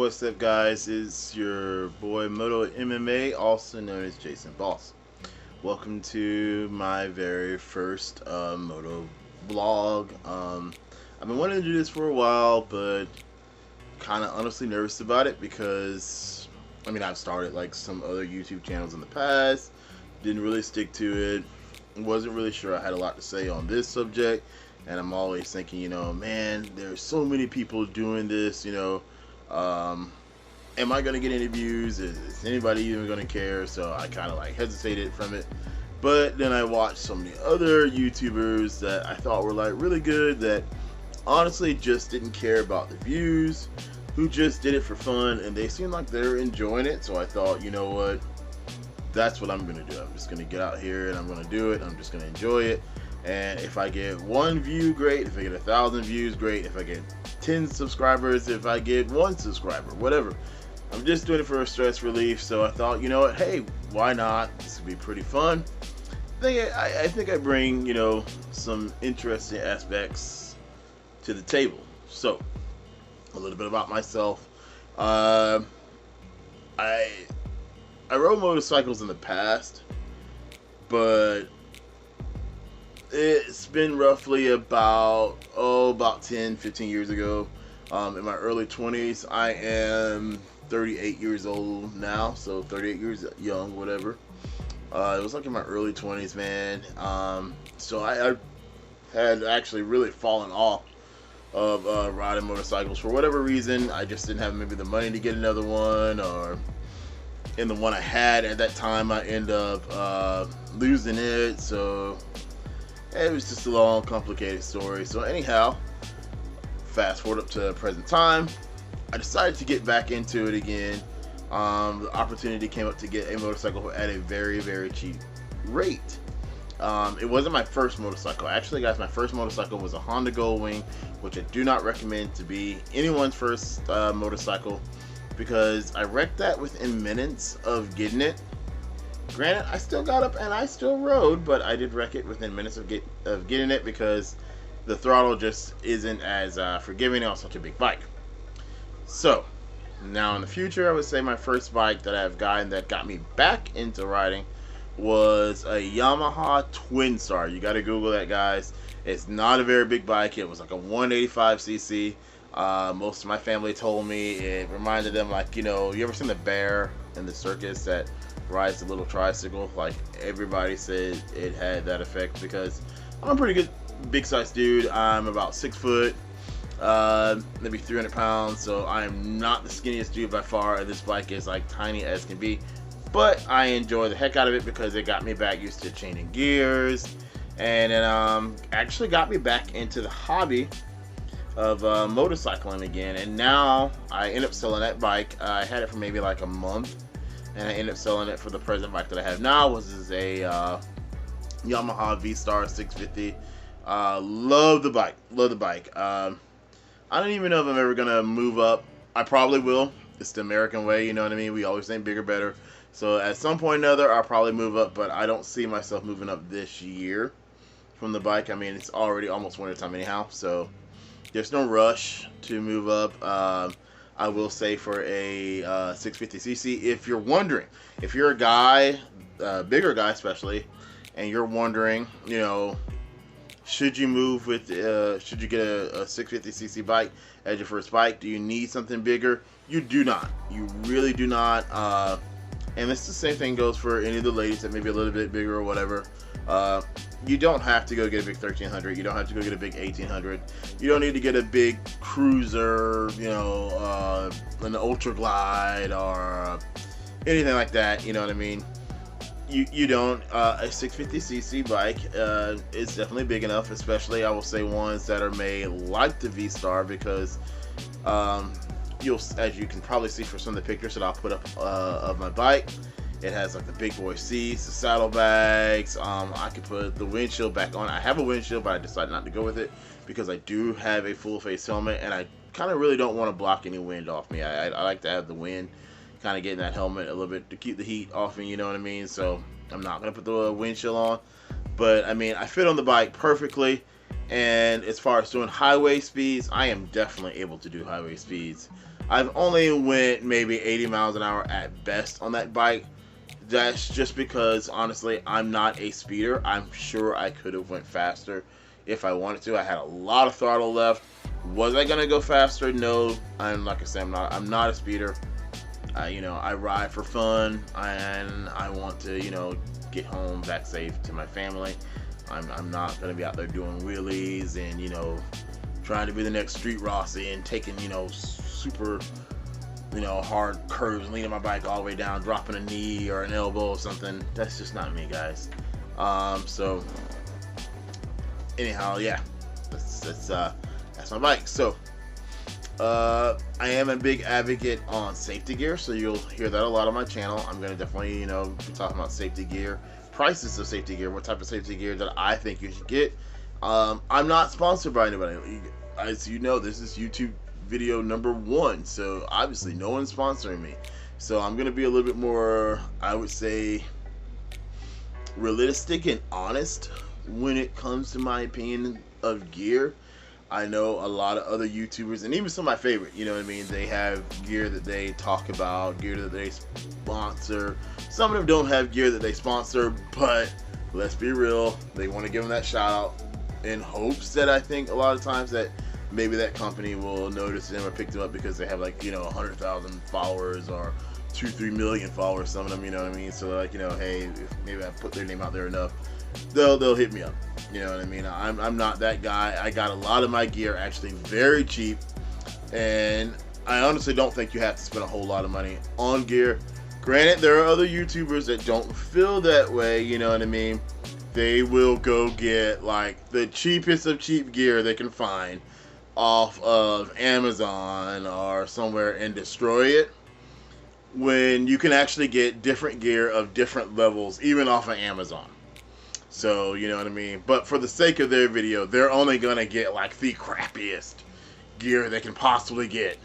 What's up, guys? It's your boy Moto MMA, also known as Jason Boss. Welcome to my very first Moto vlog. I've been wanting to do this for a while, but kind of honestly nervous about it because, I've started like some other YouTube channels in the past, didn't really stick to it, wasn't really sure I had a lot to say on this subject, and I'm always thinking, man, there's so many people doing this, am I going to get any views? Is anybody even going to care? So I kind of like hesitated from it. But then I watched so many other YouTubers that I thought were like really good that honestly just didn't care about the views, who just did it for fun, and they seemed like they're enjoying it. So I thought, you know what? That's what I'm going to do. I'm just going to get out here and I'm going to do it. I'm just going to enjoy it. And if I get 1 view, great. If I get 1,000 views, great. If I get 10 subscribers, if I get 1 subscriber, whatever. I'm just doing it for a stress relief. So I thought, you know what? Hey, why not? This would be pretty fun. I think I bring, some interesting aspects to the table. So, a little bit about myself. I rode motorcycles in the past, but it's been roughly about 10, 15 years ago. In my early 20s, I am 38 years old now, so 38 years young, whatever. It was like in my early 20s, man. So I had actually really fallen off of riding motorcycles for whatever reason. I just didn't have maybe the money to get another one, or in the one I had at that time, I ended up losing it. So it was just a long, complicated story. So anyhow, fast forward up to present time, I decided to get back into it again. The opportunity came up to get a motorcycle at a very, very cheap rate. It wasn't my first motorcycle. Actually, guys, my first motorcycle was a Honda Goldwing, which I do not recommend to be anyone's first motorcycle, because I wrecked that within minutes of getting it. Granted, I still got up and I still rode, but I did wreck it within minutes of getting it because the throttle just isn't as forgiving on such a big bike. So, now in the future, I would say my first bike that I've gotten that got me back into riding was a Yamaha Twin Star. You got to Google that, guys. It's not a very big bike. It was like a 185cc. Most of my family told me it reminded them, like, you ever seen the bear in the circus that rides the little tricycle? Like, everybody said it had that effect because I'm a pretty good big size dude. I'm about 6 foot, maybe 300 pounds, so I am not the skinniest dude by far, and this bike is like tiny as can be, but I enjoy the heck out of it because it got me back used to changing gears, and then actually got me back into the hobby of motorcycling again. And now I end up selling that bike. I had it for maybe like a month, and I ended up selling it for the present bike that I have now, which is a Yamaha V-Star 650. Love the bike. Love the bike. I don't even know if I'm ever gonna move up. I probably will. It's the American way, you know what I mean? We always think bigger, better. So at some point or another, I'll probably move up, but I don't see myself moving up this year from the bike. I mean, it's already almost winter time anyhow, so there's no rush to move up. I will say for a 650cc, if you're wondering, if you're a guy, bigger guy especially, and you're wondering, should you move with, should you get a 650cc bike as your first bike? Do you need something bigger? You do not. You really do not. And it's the same thing goes for any of the ladies that may be a little bit bigger or whatever. You don't have to go get a big 1300. You don't have to go get a big 1800. You don't need to get a big cruiser, an Ultra Glide or anything like that. You know what I mean? You don't. A 650cc bike is definitely big enough, especially I will say ones that are made like the V-Star, because as you can probably see from some of the pictures that I'll put up of my bike, it has like the big boy seats, the saddlebags. I could put the windshield back on. I have a windshield, but I decided not to go with it because I do have a full face helmet, and I kind of really don't want to block any wind off me. I like to have the wind kind of getting that helmet a little bit to keep the heat off me, you know what I mean? So I'm not going to put the windshield on. But, I mean, I fit on the bike perfectly. And as far as doing highway speeds, I am definitely able to do highway speeds. I've only went maybe 80 miles an hour at best on that bike. That's just because honestly I'm not a speeder. I'm sure I could have went faster if I wanted to. I had a lot of throttle left. Was I gonna go faster? No. I'm like I said, I'm not a speeder. I ride for fun and I want to, get home back safe to my family. I'm not gonna be out there doing wheelies and trying to be the next Street Rossi and taking super hard curves, leaning my bike all the way down, dropping a knee or an elbow or something. That's just not me, guys. So anyhow, yeah, that's my bike. So I am a big advocate on safety gear, so you'll hear that a lot on my channel. I'm gonna definitely be talking about safety gear, prices of safety gear, what type of safety gear that I think you should get. I'm not sponsored by anybody. As you know, this is YouTube video number 1, so obviously no one's sponsoring me. So I'm gonna be a little bit more, I would say, realistic and honest when it comes to my opinion of gear. I know a lot of other YouTubers, and even some of my favorite, they have gear that they talk about, gear that they sponsor. Some of them don't have gear that they sponsor, but let's be real, they want to give them that shout out in hopes that I think a lot of times that maybe that company will notice them or pick them up because they have 100,000 followers or 2-3 million followers, some of them, you know what I mean? So hey, if maybe I put their name out there enough, they'll hit me up. You know what I mean? I'm not that guy. I got a lot of my gear actually very cheap, and I honestly don't think you have to spend a whole lot of money on gear. Granted, there are other YouTubers that don't feel that way, you know what I mean? They will go get the cheapest of cheap gear they can find off of Amazon or somewhere and destroy it, when you can actually get different gear of different levels even off of Amazon. So, you know what I mean? But for the sake of their video, they're only going to get the crappiest gear they can possibly get.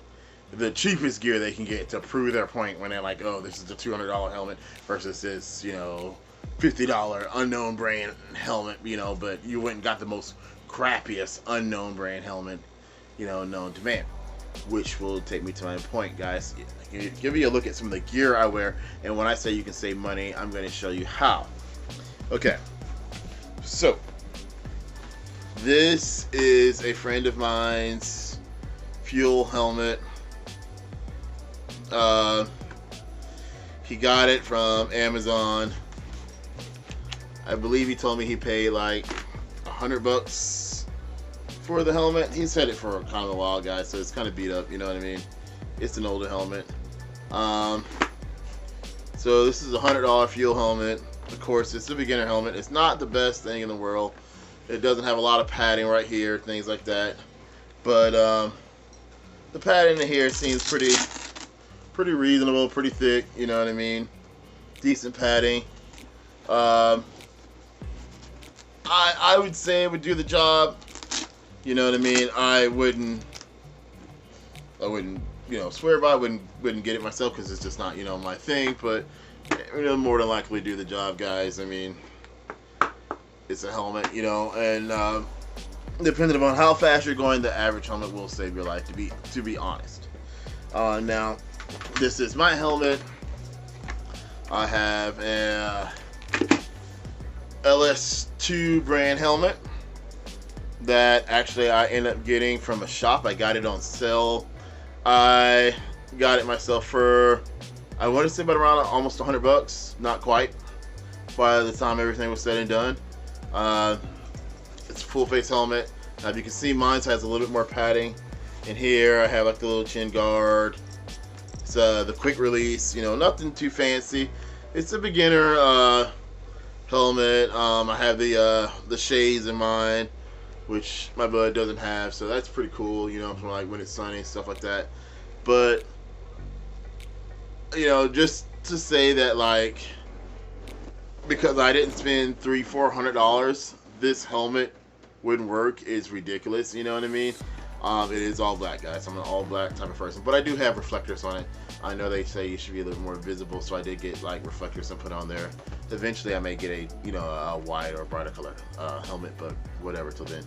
The cheapest gear they can get to prove their point when they're like, oh, this is the $200 helmet versus this, $50 unknown brand helmet, but you went and got the most crappiest unknown brand helmet, known to man. Which will take me to my point, guys. Give you a look at some of the gear I wear, and when I say you can save money, I'm going to show you how. Okay. So, this is a friend of mine's fuel helmet. He got it from Amazon. I believe he told me he paid $100 for the helmet. He's had it for kind of a while, guys, so it's kind of beat up, you know what I mean? It's an older helmet. So this is a $100 fuel helmet. Of course, it's a beginner helmet. It's not the best thing in the world. It doesn't have a lot of padding right here, things like that. But the padding in here seems pretty reasonable, pretty thick. You know what I mean? Decent padding. I would say it would do the job. You know what I mean? I wouldn't swear by. I wouldn't get it myself because it's just not my thing. But it'll more than likely do the job, guys. I mean, it's a helmet, and depending upon how fast you're going, the average helmet will save your life. To be honest. Now, this is my helmet. I have a LS2 brand helmet that actually I ended up getting from a shop. I got it on sale. I got it myself for, I want to say about around almost $100, not quite, by the time everything was said and done. It's a full face helmet. Now, if you can see, mine has a little bit more padding. In here, I have the little chin guard. It's the quick release, nothing too fancy. It's a beginner helmet. I have the shades in mine, which my bud doesn't have, so that's pretty cool, for when it's sunny and stuff like that. But just to say that because I didn't spend $300-400, this helmet wouldn't work is ridiculous. You know what I mean? It is all black, guys. I'm an all black type of person, but I do have reflectors on it. I know they say you should be a little more visible, so I did get reflectors and put on there. Eventually, I may get a a white or brighter color helmet, but whatever till then.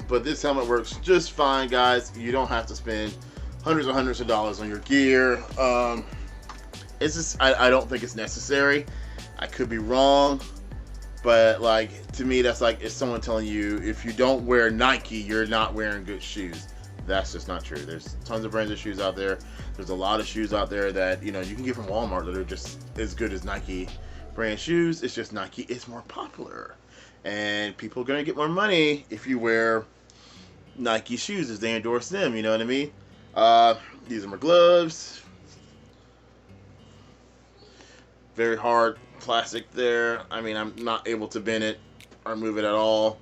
But this helmet works just fine, guys. You don't have to spend hundreds and hundreds of dollars on your gear. It's just I don't think it's necessary. I could be wrong, but like to me that's like it's someone telling you if you don't wear Nike, you're not wearing good shoes. That's just not true. There's tons of brands of shoes out there. There's a lot of shoes out there that you can get from Walmart that are just as good as Nike brand shoes. It's just Nike is more popular, and people are gonna get more money if you wear Nike shoes as they endorse them. You know what I mean? These are my gloves. Very hard plastic there. I mean, I'm not able to bend it or move it at all.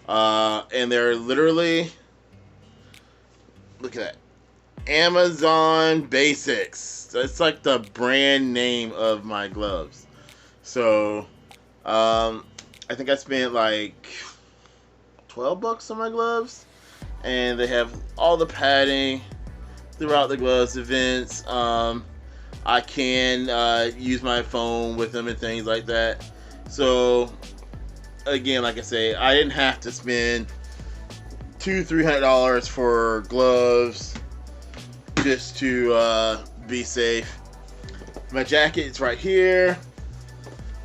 And they're literally, look at that, Amazon Basics. That's like the brand name of my gloves. So, I think I spent like $12 on my gloves. And they have all the padding throughout the gloves, the vents. I can use my phone with them and things like that. So, again, like I say, I didn't have to spend $200-300 for gloves just to be safe. My jacket is right here.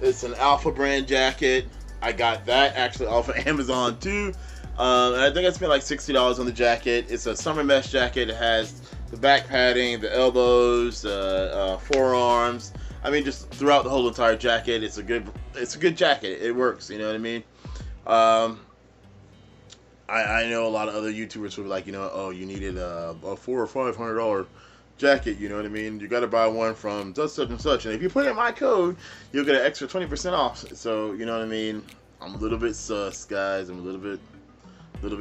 It's an Alpha brand jacket. I got that actually off of Amazon too. And I think I spent like $60 on the jacket. It's a summer mesh jacket. It has the back padding, the elbows, forearms. I mean, just throughout the whole entire jacket, it's a good jacket. It works. You know what I mean? I know a lot of other YouTubers who are like, oh, you needed a $400 or $500 jacket. You know what I mean? You got to buy one from such and such, and if you put in my code, you'll get an extra 20% off. So you know what I mean? I'm a little bit sus, guys. I'm a little bit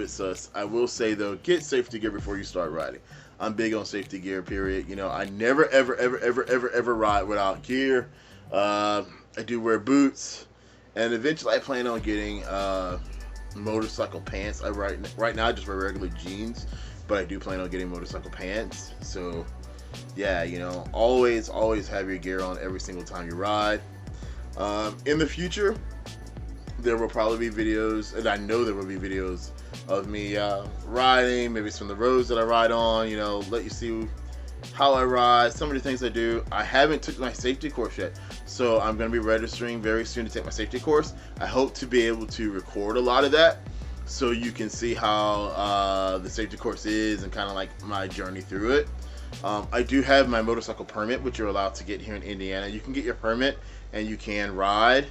sus. I will say though, get safety gear before you start riding. I'm big on safety gear, period. I never ever ride without gear. I do wear boots, and eventually I plan on getting motorcycle pants. Right now I just wear regular jeans, but I do plan on getting motorcycle pants. So yeah, always have your gear on every single time you ride. In the future, there will probably be videos, and I know there will be videos of me riding, maybe some of the roads that I ride on, let you see how I ride, some of the things I do. I haven't took my safety course yet, so I'm going to be registering very soon to take my safety course. I hope to be able to record a lot of that so you can see how the safety course is and kind of like my journey through it. I do have my motorcycle permit, which you're allowed to get here in Indiana. You can get your permit and you can ride.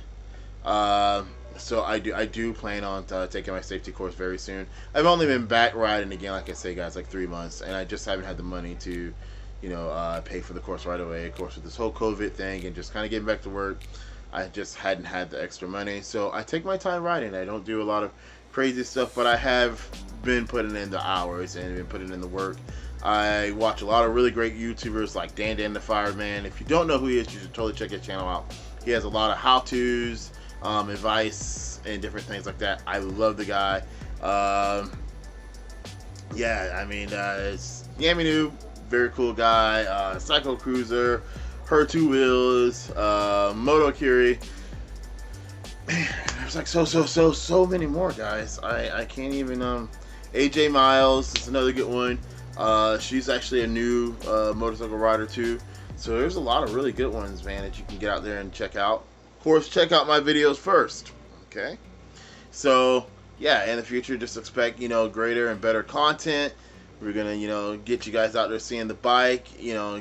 So I do plan on taking my safety course very soon. I've only been back riding again, like I say, guys, like 3 months, and I just haven't had the money to, pay for the course right away. Of course, with this whole COVID thing and just kind of getting back to work, I just hadn't had the extra money. So I take my time riding. I don't do a lot of crazy stuff, but I have been putting in the hours and been putting in the work. I watch a lot of really great YouTubers like Dan the Fireman. If you don't know who he is, you should totally check his channel out. He has a lot of how-tos, advice and different things like that. I love the guy. Yeah, I mean, it's Yaminu, very cool guy. Psycho Cruiser, Her Two Wheels, Moto Kiri. Man, there's like so many more guys. I can't even. AJ Miles is another good one. She's actually a new motorcycle rider too. So there's a lot of really good ones, man, that you can get out there and check out. Of course, check out my videos first. Okay. So yeah, in the future, just expect greater and better content. We're gonna get you guys out there seeing the bike.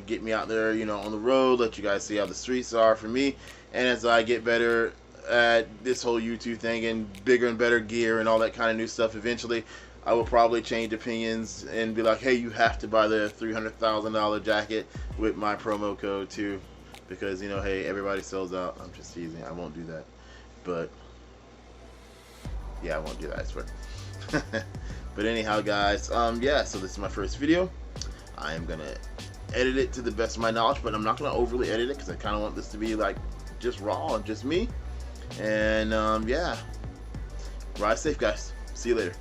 Get me out there on the road. Let you guys see how the streets are for me. And as I get better at this whole YouTube thing and bigger and better gear and all that kind of new stuff, eventually I will probably change opinions and be like, hey, you have to buy the $300,000 jacket with my promo code too, because hey, everybody sells out. I'm just teasing. I won't do that, but yeah, I won't do that, I swear. But anyhow, guys, yeah, so this is my first video. I am gonna edit it to the best of my knowledge, but I'm not gonna overly edit it because I kind of want this to be like just raw and just me. And yeah, ride safe, guys. See you later.